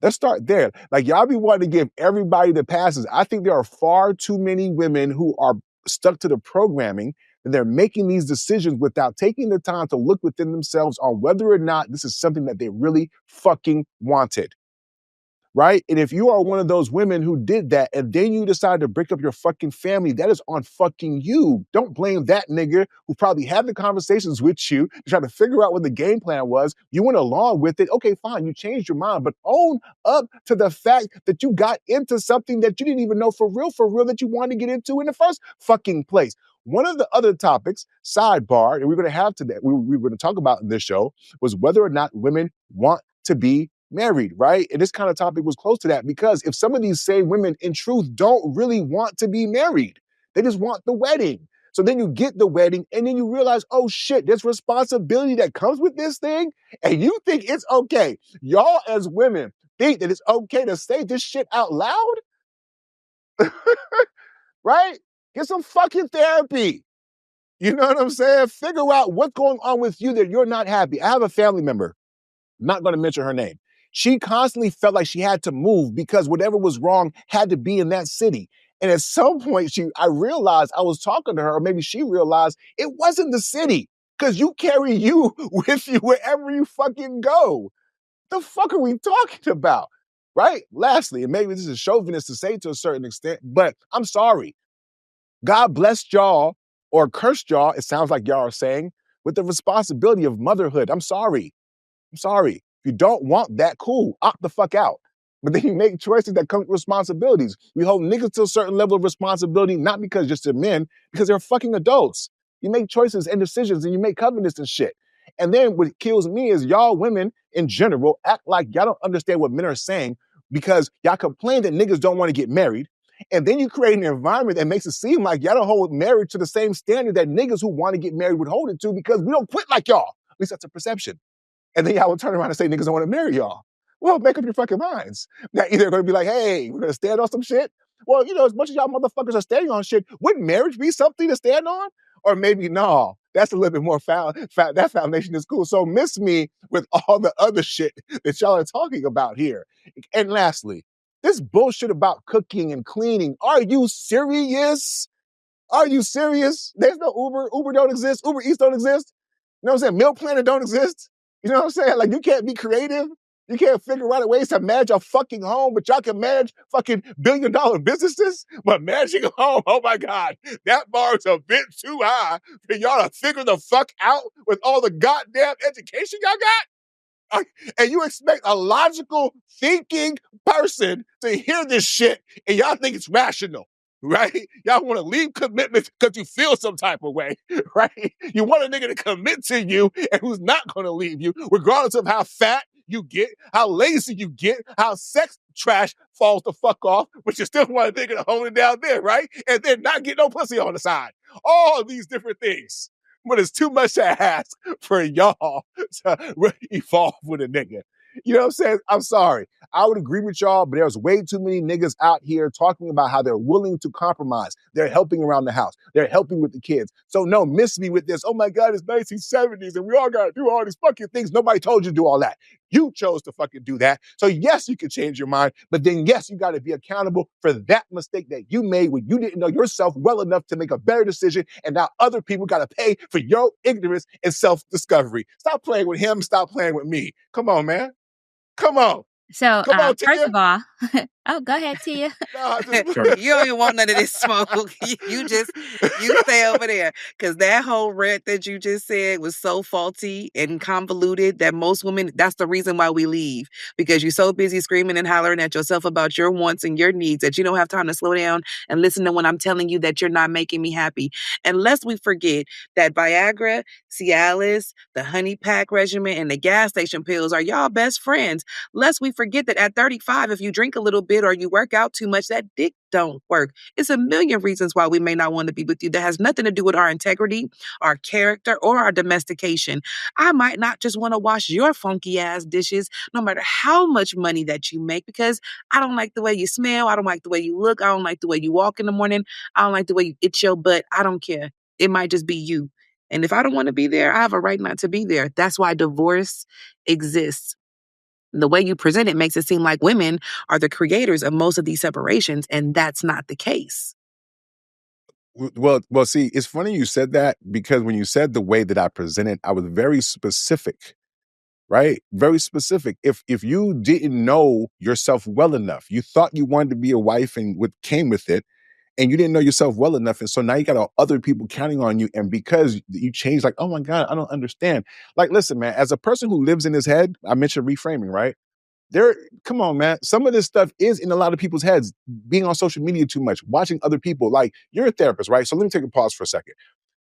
Let's start there. Like, y'all be wanting to give everybody the passes. I think there are far too many women who are stuck to the programming and they're making these decisions without taking the time to look within themselves on whether or not this is something that they really fucking wanted. Right? And if you are one of those women who did that and then you decide to break up your fucking family, that is on fucking you. Don't blame that nigga who probably had the conversations with you to try to figure out what the game plan was. You went along with it. Okay, fine. You changed your mind, but own up to the fact that you got into something that you didn't even know for real, that you wanted to get into in the first fucking place. One of the other topics, sidebar, and we're going to have today, we were going to talk about in this show, was whether or not women want to be married, right? And this kind of topic was close to that because if some of these same women in truth don't really want to be married, they just want the wedding. So then you get the wedding and then you realize, oh shit, there's responsibility that comes with this thing. And you think it's okay. Y'all as women think that it's okay to say this shit out loud? Right? Get some fucking therapy. You know what I'm saying? Figure out what's going on with you that you're not happy. I have a family member, not going to mention her name. She constantly felt like she had to move because whatever was wrong had to be in that city. And at some point, I realized I was talking to her, or maybe she realized it wasn't the city because you carry you with you wherever you fucking go. The fuck are we talking about? Right? Lastly, and maybe this is chauvinist to say to a certain extent, but I'm sorry. God blessed y'all or cursed y'all, it sounds like y'all are saying, with the responsibility of motherhood. I'm sorry. If you don't want that, cool, opt the fuck out. But then you make choices that come with responsibilities. We hold niggas to a certain level of responsibility, not because just they're men, because they're fucking adults. You make choices and decisions and you make covenants and shit. And then what kills me is y'all women in general act like y'all don't understand what men are saying because y'all complain that niggas don't want to get married. And then you create an environment that makes it seem like y'all don't hold marriage to the same standard that niggas who want to get married would hold it to because we don't quit like y'all. At least that's a perception. And then y'all will turn around and say niggas don't want to marry y'all. Well, make up your fucking minds. Now, either going to be like, hey, we're going to stand on some shit. Well, you know, as much as y'all motherfuckers are standing on shit, wouldn't marriage be something to stand on? Or maybe, no, that's a little bit more that foundation is cool. So miss me with all the other shit that y'all are talking about here. And lastly, this bullshit about cooking and cleaning. Are you serious? Are you serious? There's no Uber. Uber don't exist. Uber Eats don't exist. You know what I'm saying? Meal Planner don't exist. You know what I'm saying? Like, you can't be creative. You can't figure out ways to manage a fucking home, but y'all can manage fucking billion-dollar businesses. But managing a home, oh my God, that bar is a bit too high for y'all to figure the fuck out with all the goddamn education y'all got. And you expect a logical thinking person to hear this shit and y'all think it's rational. Right? Y'all want to leave commitments because you feel some type of way, right? You want a nigga to commit to you and who's not going to leave you, regardless of how fat you get, how lazy you get, how sex trash falls the fuck off, but you still want a nigga to hold it down there, right? And then not get no pussy on the side. All these different things. But it's too much to ask for y'all to really evolve with a nigga. You know what I'm saying? I'm sorry. I would agree with y'all, but there's way too many niggas out here talking about how they're willing to compromise. They're helping around the house. They're helping with the kids. So no, miss me with this. Oh my God, it's 1970s and we all got to do all these fucking things. Nobody told you to do all that. You chose to fucking do that. So yes, you can change your mind, but then yes, you got to be accountable for that mistake that you made when you didn't know yourself well enough to make a better decision. And now other people got to pay for your ignorance and self-discovery. Stop playing with him. Stop playing with me. Come on, man. Come on. So, Come on, first Tia. of all, oh, go ahead, Tia. You don't even want none of this smoke. You stay over there. Because that whole rant that you just said was so faulty and convoluted that most women, that's the reason why we leave. Because you're so busy screaming and hollering at yourself about your wants and your needs that you don't have time to slow down and listen to when I'm telling you that you're not making me happy. And lest we forget that Viagra, Cialis, the honey pack regimen, and the gas station pills are y'all best friends. Lest we forget that at 35, if you drink a little bit or you work out too much, that dick don't work. It's a million reasons why we may not want to be with you that has nothing to do with our integrity, our character, or our domestication. I might not just want to wash your funky ass dishes, no matter how much money that you make, because I don't like the way you smell. I don't like the way you look. I don't like the way you walk in the morning. I don't like the way you itch your butt. I don't care. It might just be you. And if I don't want to be there, I have a right not to be there. That's why divorce exists. The way you present it makes it seem like women are the creators of most of these separations, and that's not the case. Well, see, it's funny you said that because when you said the way that I presented, I was very specific, right? Very specific. If you didn't know yourself well enough, you thought you wanted to be a wife and what came with it, and you didn't know yourself well enough, and so now you got other people counting on you, and because you changed, like, oh my God, I don't understand. Like, listen, man, as a person who lives in his head, I mentioned reframing, right? Come on, man. Some of this stuff is in a lot of people's heads, being on social media too much, watching other people. Like, you're a therapist, right? So let me take a pause for a second.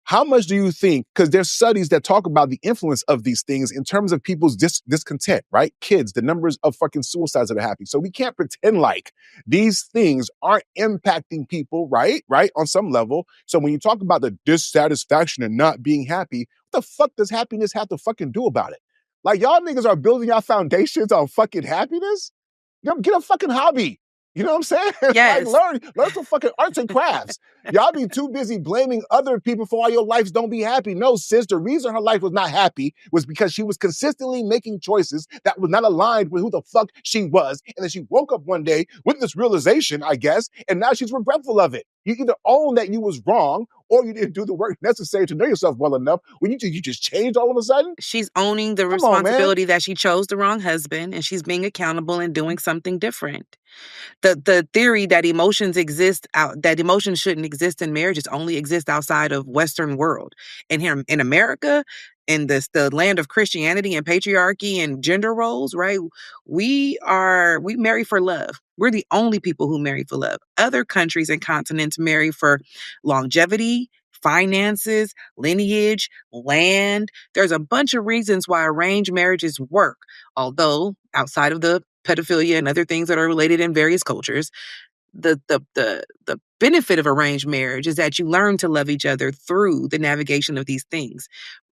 How much do you think, because there's studies that talk about the influence of these things in terms of people's discontent, right? Kids, the numbers of fucking suicides that are happening. So we can't pretend like these things aren't impacting people, right? Right? On some level. So when you talk about the dissatisfaction and not being happy, what the fuck does happiness have to fucking do about it? Like, y'all niggas are building your foundations on fucking happiness? Get a fucking hobby. You know what I'm saying? Yes. Like, learn some fucking arts and crafts. Y'all be too busy blaming other people for why your lives don't be happy. No, sis, the reason her life was not happy was because she was consistently making choices that was not aligned with who the fuck she was. And then she woke up one day with this realization, I guess, and now she's regretful of it. You either own that you was wrong or you didn't do the work necessary to know yourself well enough when you just changed all of a sudden. She's owning the Come on, man. responsibility that she chose the wrong husband, and she's being accountable and doing something different. The theory that that emotions shouldn't exist in marriages only exist outside of Western world. And here in America, in the land of Christianity and patriarchy and gender roles, right? We marry for love. We're the only people who marry for love. Other countries and continents marry for longevity, finances, lineage, land. There's a bunch of reasons why arranged marriages work, although outside of the pedophilia and other things that are related in various cultures, the benefit of arranged marriage is that you learn to love each other through the navigation of these things.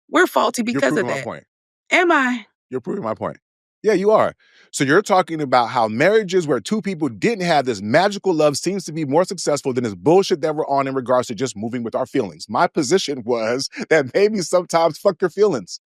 We're faulty You're because of proving my that. point. Am I? You're proving my point. Yeah, you are. So you're talking about how marriages where two people didn't have this magical love seems to be more successful than this bullshit that we're on in regards to just moving with our feelings. My position was that maybe sometimes fuck your feelings.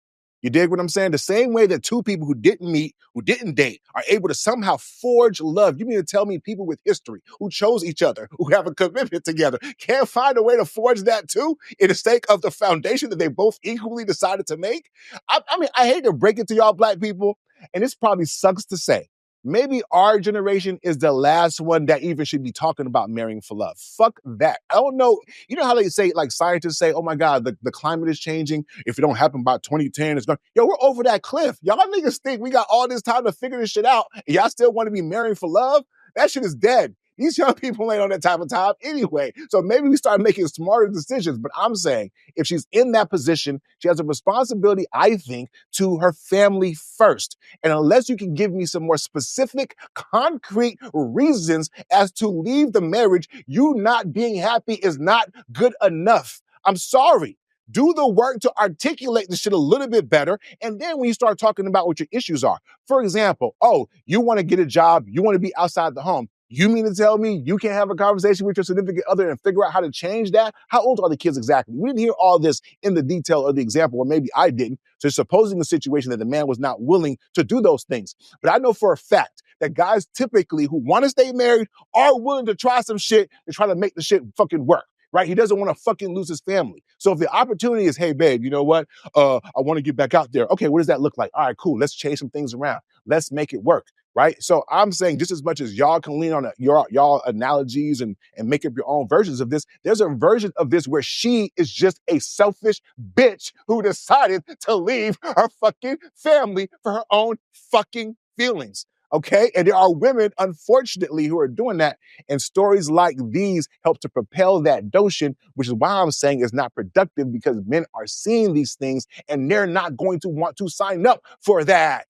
You dig what I'm saying? The same way that two people who didn't meet, who didn't date, are able to somehow forge love. You mean to tell me people with history, who chose each other, who have a commitment together, can't find a way to forge that too in the sake of the foundation that they both equally decided to make? I mean, I hate to break it to y'all black people, and this probably sucks to say. Maybe our generation is the last one that even should be talking about marrying for love. Fuck that. I don't know. You know how they say, like scientists say, oh my God, the climate is changing. If it don't happen by 2010, it's going, yo, we're over that cliff. Y'all niggas think we got all this time to figure this shit out, and y'all still want to be marrying for love? That shit is dead. These young people ain't on that type of time anyway. So maybe we start making smarter decisions. But I'm saying if she's in that position, she has a responsibility, I think, to her family first. And unless you can give me some more specific, concrete reasons as to leave the marriage, you not being happy is not good enough. I'm sorry. Do the work to articulate the shit a little bit better. And then when you start talking about what your issues are, for example, oh, you want to get a job, you want to be outside the home. You mean to tell me you can't have a conversation with your significant other and figure out how to change that? How old are the kids exactly? We didn't hear all this in the detail of the example, or maybe I didn't. So supposing the situation that the man was not willing to do those things. But I know for a fact that guys typically who want to stay married are willing to try some shit and try to make the shit fucking work. Right? He doesn't want to fucking lose his family. So if the opportunity is, hey, babe, you know what? I want to get back out there. Okay, what does that look like? All right, cool. Let's change some things around. Let's make it work. Right? So I'm saying just as much as y'all can lean on y'all analogies and make up your own versions of this, there's a version of this where she is just a selfish bitch who decided to leave her fucking family for her own fucking feelings. Okay? And there are women, unfortunately, who are doing that. And stories like these help to propel that notion, which is why I'm saying it's not productive, because men are seeing these things and they're not going to want to sign up for that.